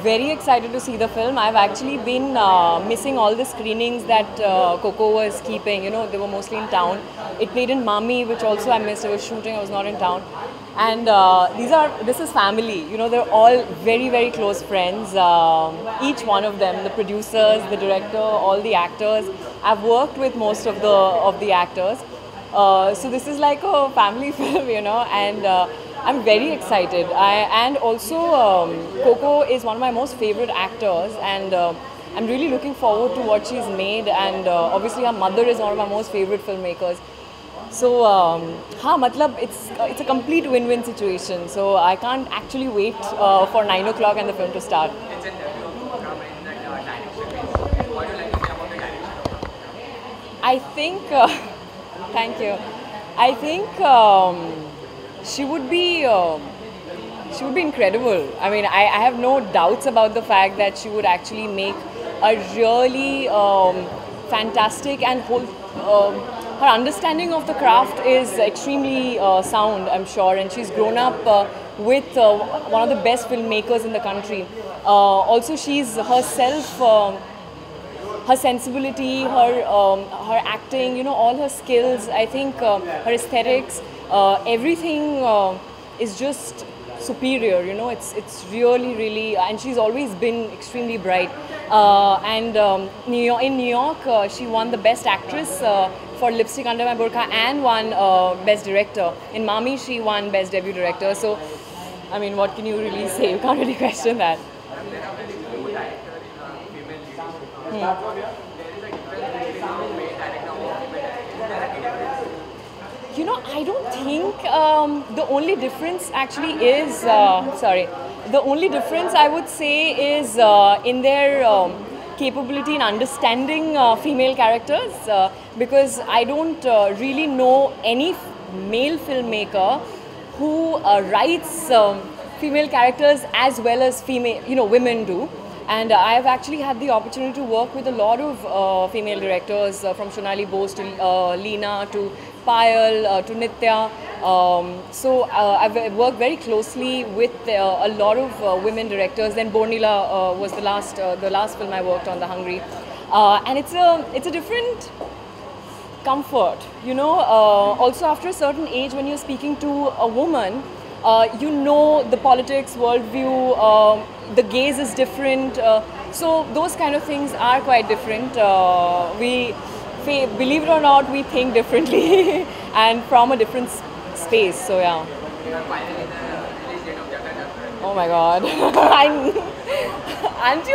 very excited to see the film. I've actually been missing all the screenings that Coco was keeping. You know, they were mostly in town. It played in Mami, which also I missed. I was shooting. I was not in town. And this is family. You know, they're all very, very close friends. Each one of them, the producers, the director, all the actors. I've worked with most of the actors. So this is like a family film, you know, and I'm very excited. And also Coco is one of my most favorite actors, and I'm really looking forward to what she's made. And obviously her mother is one of my most favorite filmmakers. So matlab it's a complete win-win situation. So I can't actually wait for 9 o'clock and the film to start. It's a debut drama in that direction. What do you like to say about the direction? I think, thank you. I think she would be incredible. I mean, I have no doubts about the fact that she would actually make a really fantastic and her understanding of the craft is extremely sound, I'm sure, and she's grown up with one of the best filmmakers in the country. Also, she's herself, her sensibility, her acting, you know, all her skills. I think her aesthetics, everything is just superior. You know, it's really, and she's always been extremely bright. In New York, she won the Best Actress for Lipstick Under My Burqa and won Best Director. In Mami, she won Best Debut Director. So, I mean, what can you really say? You can't really question that. There are very few directors in female leads. There is a difference between male director and female director. Is there any difference? You know, I don't think the only difference actually is, the only difference I would say is in their capability in understanding female characters, because I don't really know any male filmmaker who writes female characters as well as women do. And I've actually had the opportunity to work with a lot of female directors, from Shonali Bose to Leena to Payal to Nitya. I've worked very closely with a lot of women directors. Then Bornila was the last film I worked on, The Hungry, and it's a different comfort, you know. Also, after a certain age, when you're speaking to a woman, you know the politics, worldview, the gaze is different. So those kind of things are quite different. Believe it or not, we think differently and from a different space. So yeah. You are finally the release date of Jagga. Oh my God. Aren't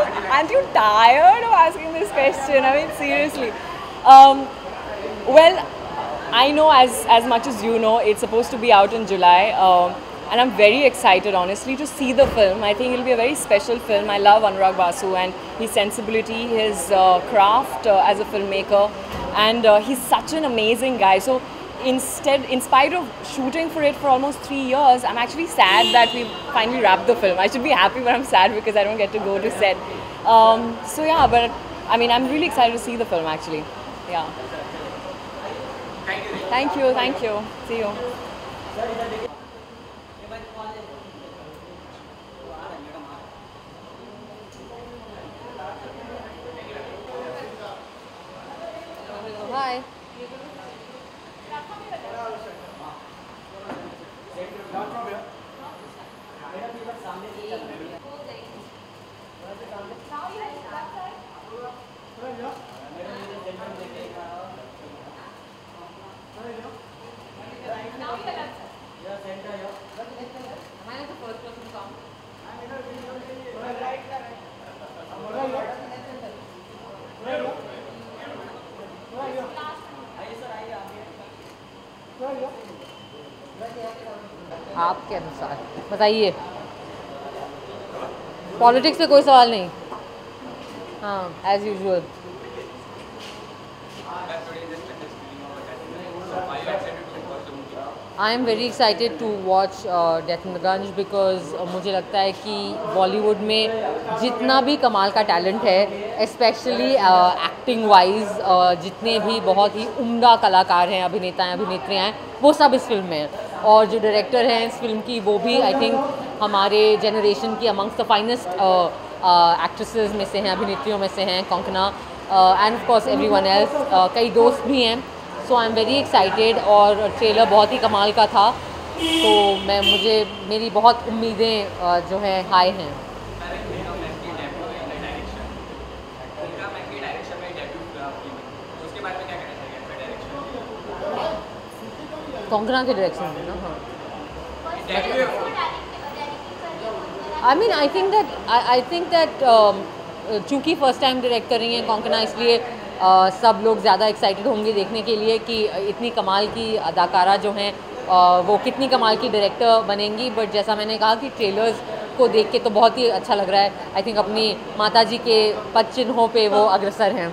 you tired of asking this question? I mean, seriously. Well, I know as much as you know, it's supposed to be out in July. And I'm very excited, honestly, to see the film. I think it'll be a very special film. I love Anurag Basu and his sensibility, his craft as a filmmaker, and he's such an amazing guy. So in spite of shooting for it for almost 3 years, I'm actually sad that we finally wrapped the film. I should be happy, but I'm sad because I don't get to go to set. So yeah, but I mean, I'm really excited to see the film, actually. Yeah. Thank you. Thank you. See you. Hi. आपके अनुसार बताइए, politics पे कोई सवाल नहीं. हाँ, as usual. I am very excited to watch death in the Gunj because मुझे लगता है कि बॉलीवुड में जितना भी कमाल का टैलेंट है, स्पेशली एक्टिंग वाइज, जितने भी बहुत ही उम्दा कलाकार हैं, अभिनेता हैं, अभिनेत्रियाँ हैं, वो सब इस फिल्म में हैं. और जो डायरेक्टर हैं इस फिल्म की, वो भी आई थिंक हमारे जनरेशन की अमंग्स द फाइनेस्ट एक्ट्रेसेस में से हैं, अभिनेत्रियों में से हैं, Kangana end of course everyone else, कई दोस्त भी हैं। सो आई एम वेरी एक्साइटेड और ट्रेलर बहुत ही कमाल का था, तो मेरी बहुत उम्मीदें जो हैं हाई हैं। कंगना के डायरेक्शन में ना, हाँ। I mean I think that चूँकि फ़र्स्ट टाइम डायरेक्ट कर रही हैं कंगना, इसलिए सब लोग ज़्यादा एक्साइटेड होंगे देखने के लिए कि इतनी कमाल की अदाकारा जो हैं वो कितनी कमाल की डायरेक्टर बनेंगी। बट जैसा मैंने कहा कि ट्रेलर्स को देख के तो बहुत ही अच्छा लग रहा है। आई थिंक अपनी माताजी के पद चिन्हों पे वो अग्रसर हैं।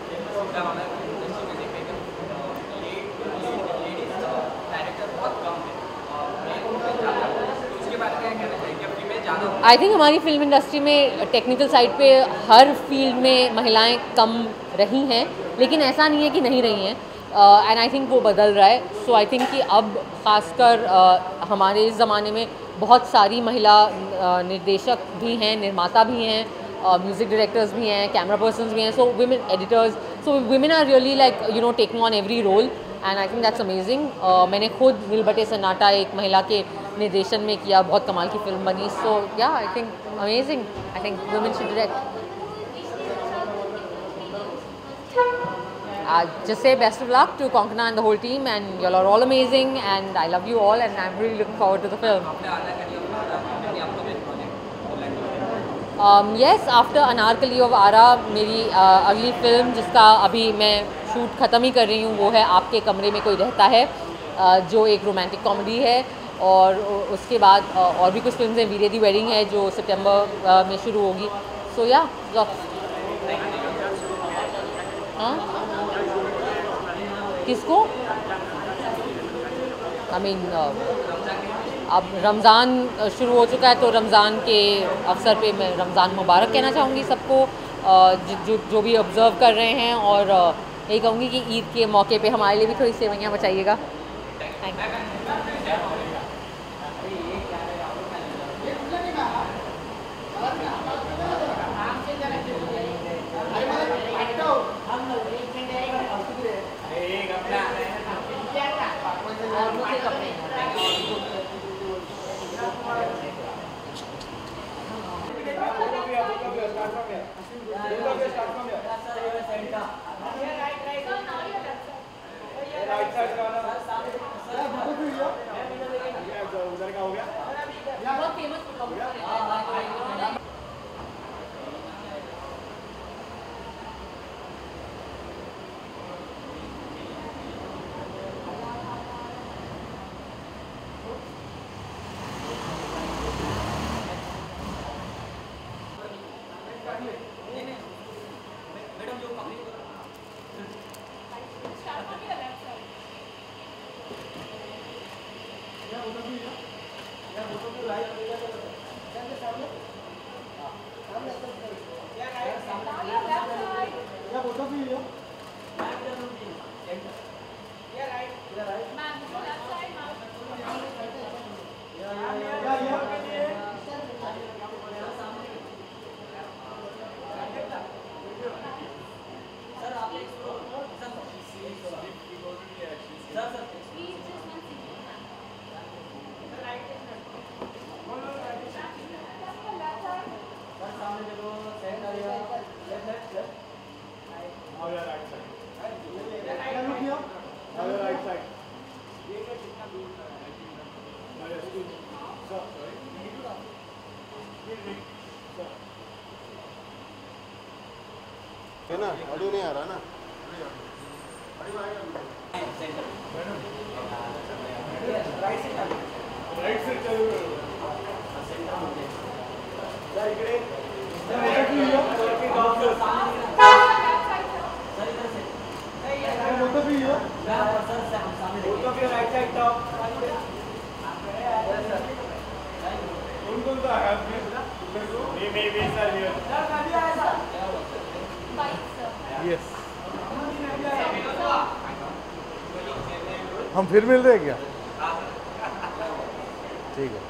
आई थिंक हमारी फिल्म इंडस्ट्री में टेक्निकल साइड पे हर फील्ड में महिलाएं कम रही हैं, लेकिन ऐसा नहीं है कि नहीं रही हैं, एंड आई थिंक वो बदल रहा है। सो आई थिंक कि अब खासकर हमारे इस ज़माने में बहुत सारी महिला निर्देशक भी हैं, निर्माता भी हैं, म्यूज़िक डायरेक्टर्स भी हैं, कैमरा पर्सन्स भी हैं, so women editors, so women are really like you know taking on every role, and I think that's amazing. मैंने खुद दिल बटे सन्नाटा एक महिला के निर्देशन में किया, बहुत कमाल की फिल्म बनी। सो या I think amazing, I think women should direct. Just say best of luck to Konkona and the whole team, and you all are all amazing, and I love you all, and I'm really looking forward to the film. Yes, after Anarkali of Ara, मेरी अगली film जिसका अभी मैं shoot ख़त्म ही कर रही हूँ वो है आपके कमरे में कोई रहता है, जो एक रोमांटिक कॉमेडी है। और उसके बाद और भी कुछ फिल्म्स हैं, वीरे दी वेडिंग है जो सितंबर में शुरू होगी। सो या हाँ, किसको आई मीन अब रमज़ान शुरू हो चुका है, तो रमज़ान के अवसर पे मैं रमज़ान मुबारक कहना चाहूँगी सबको, जो भी ऑब्ज़र्व कर रहे हैं, और यही कहूँगी कि ईद के मौके पे हमारे लिए भी थोड़ी सेवइयाँ बचाइएगा। Thank you. है ना, ऑडियो नहीं आ रहा ना। यस, हम फिर मिल रहे हैं क्या? ठीक है।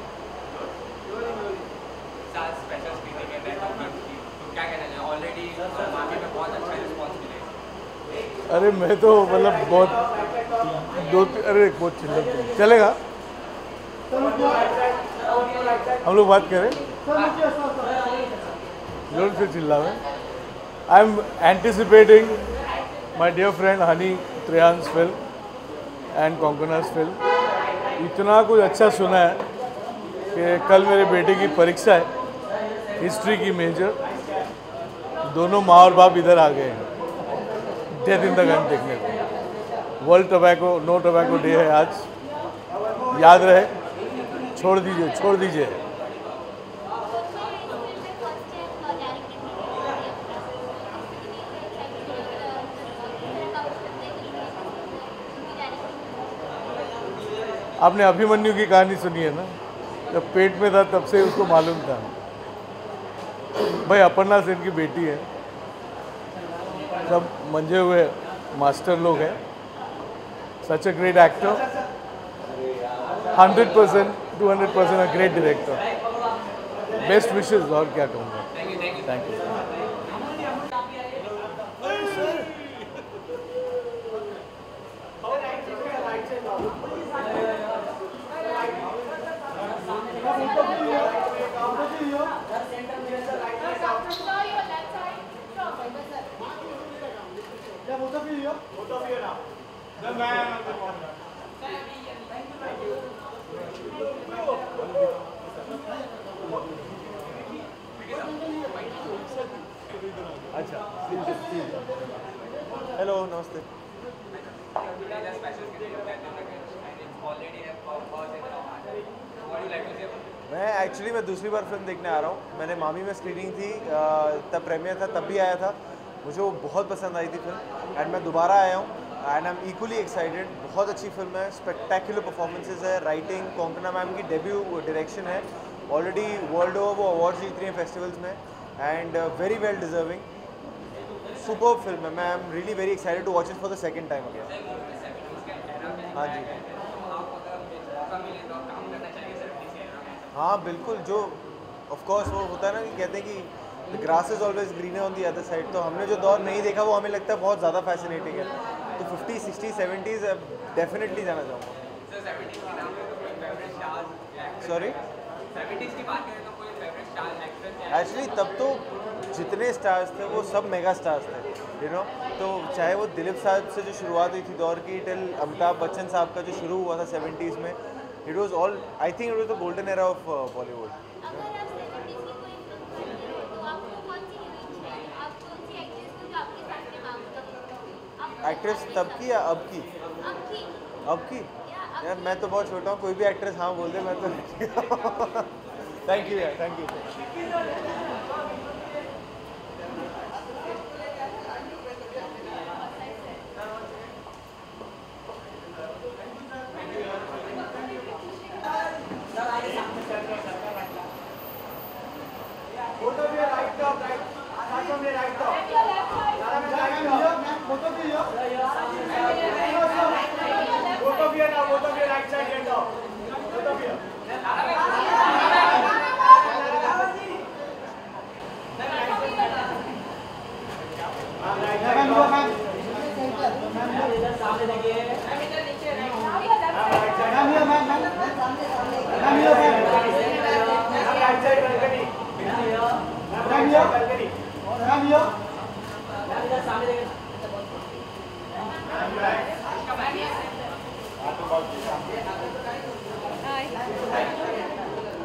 क्या कहना चाहिए? ऑलरेडी मामी में बहुत अच्छा रिस्पॉन्स मिलेगा। अरे मैं तो मतलब बहुत अरे बहुत चलेगा। हम लोग बात करें जोर से चिल्लावे। I am anticipating my dear friend Honey Trehan's film and Konkona's film. इतना कुछ अच्छा सुना है कि कल मेरे बेटे की परीक्षा है हिस्ट्री की मेजर। दोनों माँ और बाप इधर आ गए हैं डेथ इन द गन देखने को। World tobacco no tobacco day है आज, याद रहे। छोड़ दीजिए छोड़ दीजिए। आपने अभिमन्यु की कहानी सुनी है ना? जब पेट में था तब से उसको मालूम था। भाई अपर्णा सेन की बेटी है, सब मंजे हुए मास्टर लोग हैं। Such a great actor, 100% 200% a great director. Best wishes. और क्या कहूँगा। Thank you. अच्छा हेलो नमस्ते। मैं दूसरी बार फिल्म देखने आ रहा हूँ। मैंने मामी में स्क्रीनिंग थी, तब प्रीमियर था, तब भी आया था। मुझे वो बहुत पसंद आई थी फिल्म एंड मैं दोबारा आया हूँ and I am equally excited. बहुत अच्छी फिल्म है, स्पेक्टेकुलर परफॉर्मेंसेज है, राइटिंग कोंकणा मैम की डेब्यू डायरेक्शन है। ऑलरेडी वर्ल्ड ओवर वो अवार्ड जीत रही हैं फेस्टिवल्स में and very well deserving. Super film है। मैं I am really very excited to watch it for the second time again. हाँ जी हाँ बिल्कुल। जो ऑफ कोर्स वो होता है ना कि कहते हैं कि the grass is always greener on the other side. तो हमने जो दौर नहीं देखा वो हमें लगता है बहुत ज़्यादा फैसिनेटिंग है। तो 50, 60, 70s डेफिनेटली जाना चाहूँगा। सॉरी एक्चुअली तब तो जितने स्टार्स थे वो सब मेगा स्टार्स थे, यू नो। तो चाहे वो दिलीप साहब से जो शुरुआत हुई थी दौर की टिल अमिताभ बच्चन साहब का जो शुरू हुआ था 70s में, it was all I think it was the golden era of Bollywood. Actress तब की या अब की? अब की यार मैं तो बहुत छोटा हूँ, कोई भी एक्ट्रेस हाँ बोल दे मैं तो थैंक यू यार, thank you.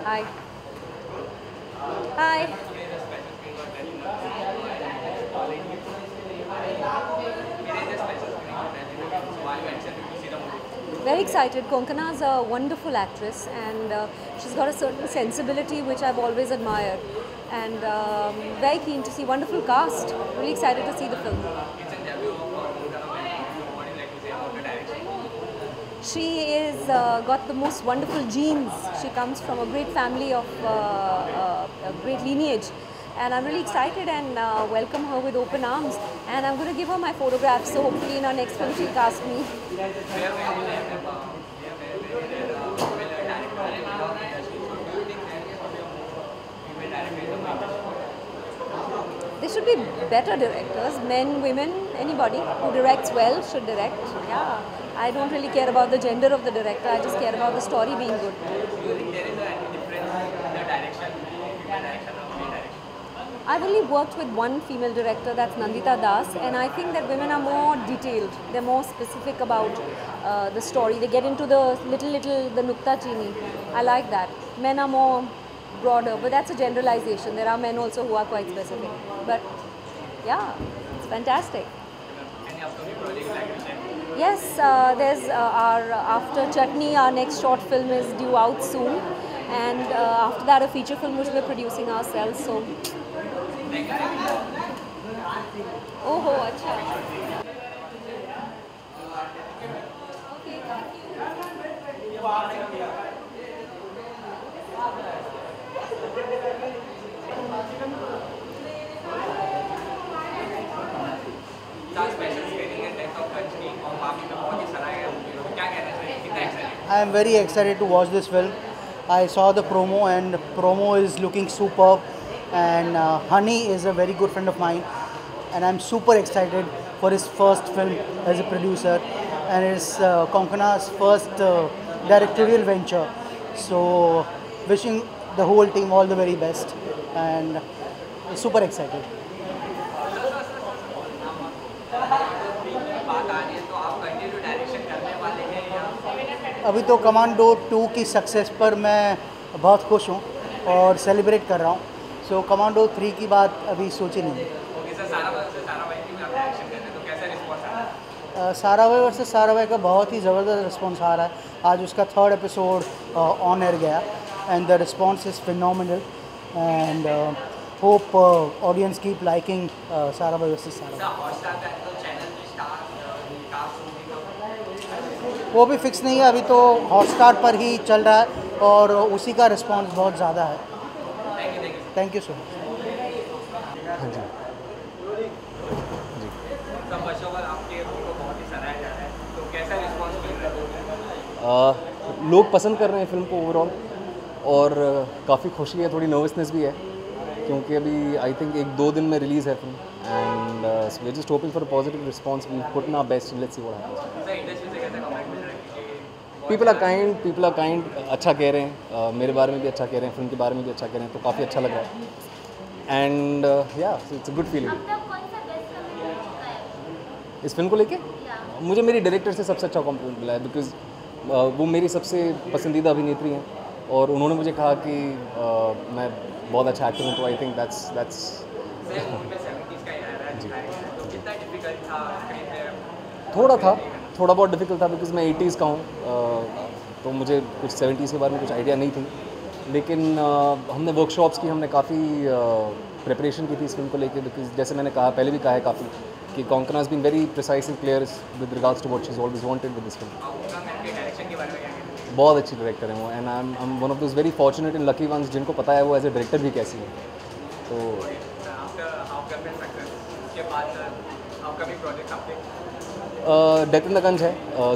Hi. Hi. Very excited. Konkana is a wonderful actress and she's got a certain sensibility which I've always admired, and very keen to see. Wonderful cast. Really excited to see the film. She is got the most wonderful genes. She comes from a great family of a great lineage, and I'm really excited and welcome her with open arms. And I'm going to give her my photograph, so hopefully in our next film she'll cast me. be better directors, men, women, anybody who directs well should direct. Yeah, I don't really care about the gender of the director. I just care about the story being good. Do you think there is any difference in the direction, female direction or male direction? I've only worked with one female director, that's Nandita Das, and I think that women are more detailed. They're more specific about the story. They get into the the nukta chini. I like that. Men are more broader, but that's a generalization. There are men also who are quite specific. But yeah, it's fantastic. Any upcoming projects like this? Yes, there's our after Chutney, our next short film is due out soon, and after that a feature film which we're producing ourselves. So. Oh ho, acha. Okay, thank you. I am very excited to watch this film. I saw the promo and promo is looking superb, and Honey is a very good friend of mine, and I'm super excited for his first film as a producer, and it's Konkana's first directorial venture. So wishing the whole team all the very best, and super excited. अभी तो commando 2 की success पर मैं बहुत खुश हूँ और celebrate कर रहा हूँ. सो कमांडो 3 की बात अभी सोची नहीं. सारा भाई वर्सेस सारा भाई का बहुत ही ज़बरदस्त रिस्पॉन्स आ रहा है. आज उसका 3rd एपिसोड ऑन एयर गया, and the response is phenomenal, and hope audience keep liking सारा भाई वर्सेस सारा भाई. वो भी फिक्स नहीं है, अभी तो हॉटस्टार पर ही चल रहा है और उसी का रिस्पांस बहुत ज़्यादा है. Thank you so much. हाँ जी लोग पसंद कर रहे हैं फिल्म को ओवरऑल, और काफ़ी खुशी है, थोड़ी नर्वसनेस भी है क्योंकि अभी आई थिंक 1-2 दिन में रिलीज़ है film, and we are just hoping for a positive response. We put in our best, let's see what happens. People are kind. अच्छा कह रहे हैं, मेरे बारे में भी अच्छा कह रहे हैं, फिल्म के बारे में भी अच्छा कह रहे हैं, तो काफ़ी अच्छा लग रहा है, एंड या इट्स अ गुड फीलिंग. इस फिल्म को लेके मुझे मेरी डायरेक्टर से सबसे अच्छा कॉम्प्लीमेंट मिला है, बिकॉज वो मेरी सबसे पसंदीदा अभिनेत्री हैं और उन्होंने मुझे कहा कि मैं बहुत अच्छा एक्टर हूँ, तो आई थिंक दैट्स थोड़ा बहुत डिफ़िकल्ट था बिकॉज मैं 80s का हूँ, तो मुझे कुछ 70s के बारे में कुछ आइडिया नहीं थी, लेकिन हमने वर्कशॉप्स की, हमने काफ़ी प्रिपरेशन की थी इस फिल्म को लेके, बिकॉज जैसे मैंने कहा पहले भी कहा है काफ़ी कि Konkona has been very precise and clear with regards to what she is always wanted with this film. बहुत अच्छी डायरेक्टर हैं वो, and I am one of those very fortunate and lucky ones जिनको पता है वो एज ए डायरेक्टर भी कैसी है. तो डेथ इन द गंज है,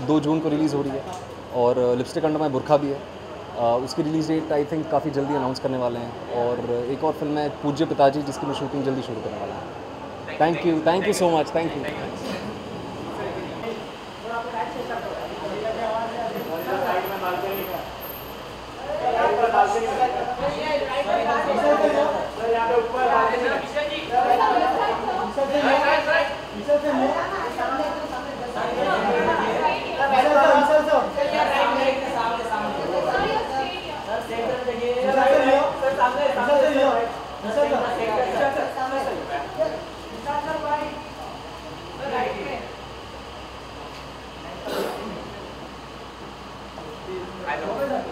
2 जून को रिलीज़ हो रही है, और लिपस्टिक अंडर माय बुरखा भी है. उसकी रिलीज़ डेट आई थिंक काफ़ी जल्दी अनाउंस करने वाले हैं, और एक और फिल्म है पूज्य पिताजी जिसकी मैं शूटिंग जल्दी शुरू करने वाला हूँ. Thank you so much. Thank you.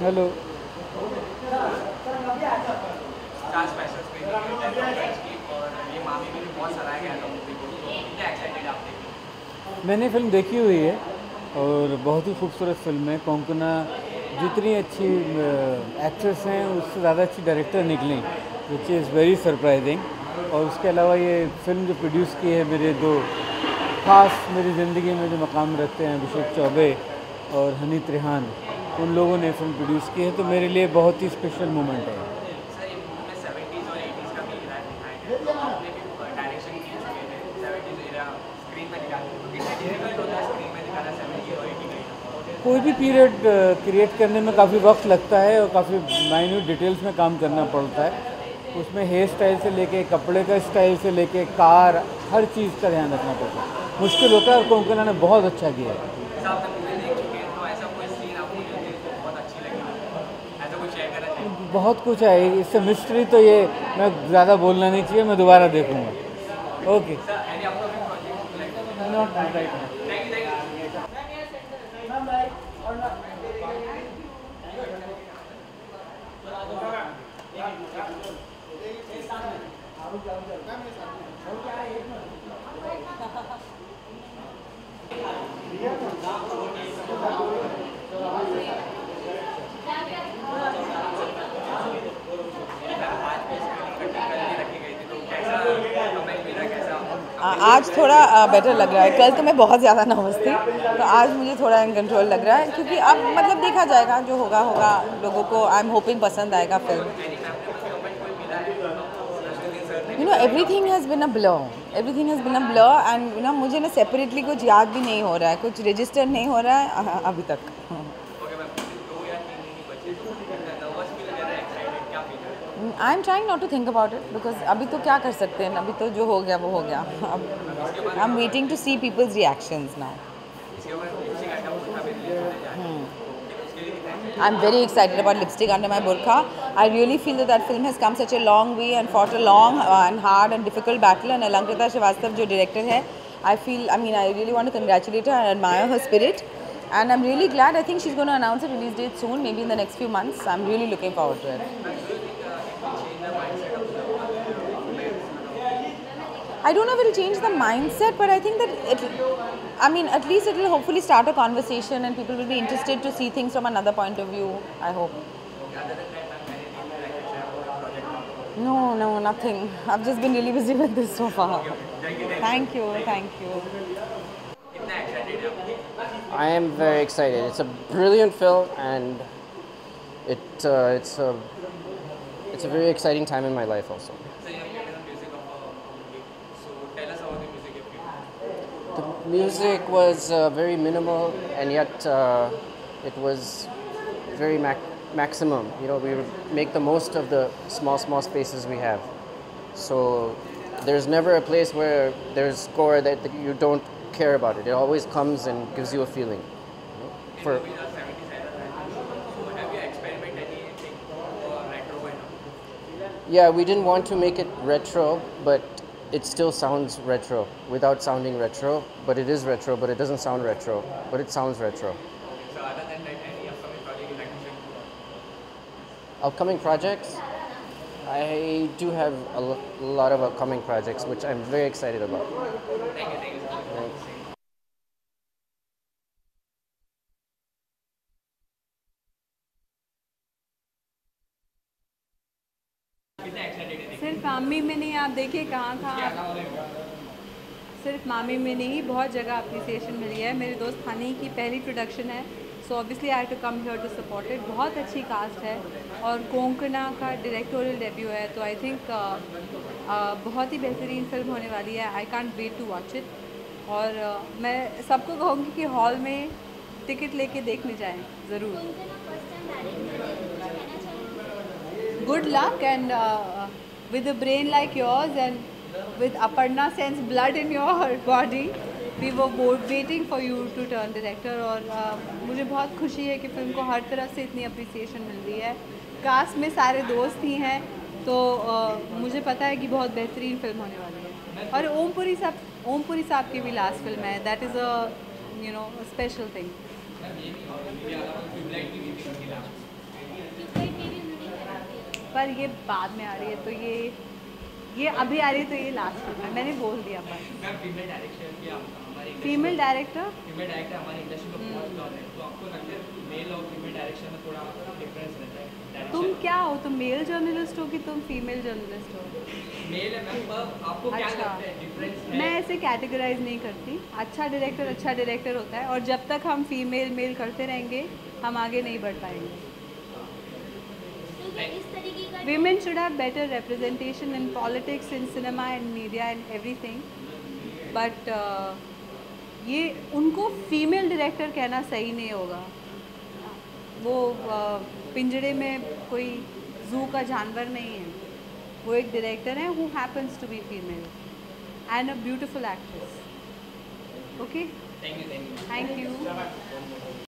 Hello. मैंने फिल्म देखी हुई है और बहुत ही खूबसूरत फिल्म है. कोंकणा जितनी अच्छी एक्ट्रेस हैं उससे ज़्यादा अच्छी डायरेक्टर निकली, विच इज़ वेरी सरप्राइजिंग. और उसके अलावा ये फिल्म जो प्रोड्यूस की है मेरे 2 खास मेरी ज़िंदगी में जो मकाम रखते हैं, अभिषेक चौबे और हनी त्रिहान, उन लोगों ने फिल्म प्रोड्यूस की है, तो मेरे लिए बहुत ही स्पेशल मोमेंट है. कोई भी पीरियड क्रिएट करने में काफ़ी वक्त लगता है और काफ़ी माइन्यूट डिटेल्स में काम करना पड़ता है। उसमें हेयर स्टाइल से लेके कपड़े का स्टाइल से लेके कार, हर चीज़ का ध्यान रखना पड़ता है, मुश्किल होता है और कोंकणा ने बहुत अच्छा किया है। बहुत कुछ है इससे मिस्ट्री, तो ये मैं ज़्यादा बोलना नहीं चाहिए, मैं दोबारा देखूँगा। Okay, not right. आज थोड़ा बेटर लग रहा है। कल तो मैं बहुत ज़्यादा नर्वस थी, तो आज मुझे थोड़ा इन कंट्रोल लग रहा है, क्योंकि अब मतलब देखा जाएगा, जो होगा होगा। लोगों को आई एम होपिंग पसंद आएगा film. You know everything has been a blur, everything has been a blur and you know मुझे ना सेपरेटली कुछ याद भी नहीं हो रहा है, कुछ रजिस्टर नहीं हो रहा है अभी तक। I am trying not to think about it, because अभी तो क्या कर सकते हैं, अभी तो जो हो गया वो हो गया। अब I am waiting to see people's reactions now. I'm very excited about Lipstick Under My Burqa. I really feel that film has come such a long way and fought a long and hard and difficult battle. And Alankrita Srivastava, जो director है, I really want to congratulate her and admire her spirit. And I'm really glad. I think she's going to announce a release date soon, maybe in the next few months. I'm really looking forward to it. I don't know if it'll change the mindset, but I think that at least it'll hopefully start a conversation and people will be interested to see things from another point of view, I hope. No, nothing. I've just been really busy with this so far. Thank you. I am very excited. It's a brilliant film and it's a very exciting time in my life also. The music was very minimal, and yet it was very maximum. You know, we would make the most of the small spaces we have. So there's never a place where there's score that you don't care about it. It always comes and gives you a feeling. You know, yeah, we didn't want to make it retro, but it still sounds retro without sounding retro, but it is retro, but it doesn't sound retro, but it sounds retro. So other than that, any upcoming project you'd like to share? Upcoming projects? I do have a lot of upcoming projects, which I'm very excited about. Thank you so much. Thanks. सिर्फ मामी में नहीं, आप देखिए कहाँ सिर्फ मामी में नहीं, बहुत जगह अप्रिसिएशन मिली है। मेरे दोस्त हनी की पहली प्रोडक्शन है, so obviously I have to come here to support it. बहुत अच्छी कास्ट है और कोंकणा का डायरेक्टोरियल डेब्यू है, तो आई थिंक बहुत ही बेहतरीन फिल्म होने वाली है। I can't wait to watch it. और मैं सबको कहूँगी कि हॉल में टिकट लेके देखने जाएं ज़रूर। Good luck and with a brain like yours and with Aparna sense blood in your body, we were both waiting for you to turn director। और मुझे बहुत खुशी है कि फिल्म को हर तरफ से इतनी अप्रिसिएशन मिल रही है। कास्ट में सारे दोस्त ही हैं, तो मुझे पता है कि बहुत बेहतरीन फिल्म होने वाली है। और ओमपुरी साहब की भी लास्ट फिल्म है, that is a special thing. पर ये बाद में आ रही है, तो ये अभी आ रही है, तो ये लास्ट फिल्म है, मैंने बोल दिया। पर फीमेल डायरेक्टर हमारी इंडस्ट्री में बहुत कम है, तो आपको लगता है मेल और फीमेल डायरेक्शन में थोड़ा डिफरेंस रहता है? तुम क्या हो, तुम मेल जर्नलिस्ट हो कि तुम फीमेल जर्नलिस्ट हो? मेल है मैम, आपको क्या लगता है डिफरेंस है? मैं ऐसे कैटेगराइज नहीं करती। अच्छा डायरेक्टर होता है, और जब तक हम फीमेल मेल करते रहेंगे हम आगे नहीं बढ़ पाएंगे। Women should have better representation in politics, in cinema and media and everything. But ये उनको फीमेल डायरेक्टर कहना सही नहीं होगा। वो पिंजरे में कोई जू का जानवर नहीं है, वो एक डायरेक्टर है who happens to be female and a beautiful actress. Okay, thank you.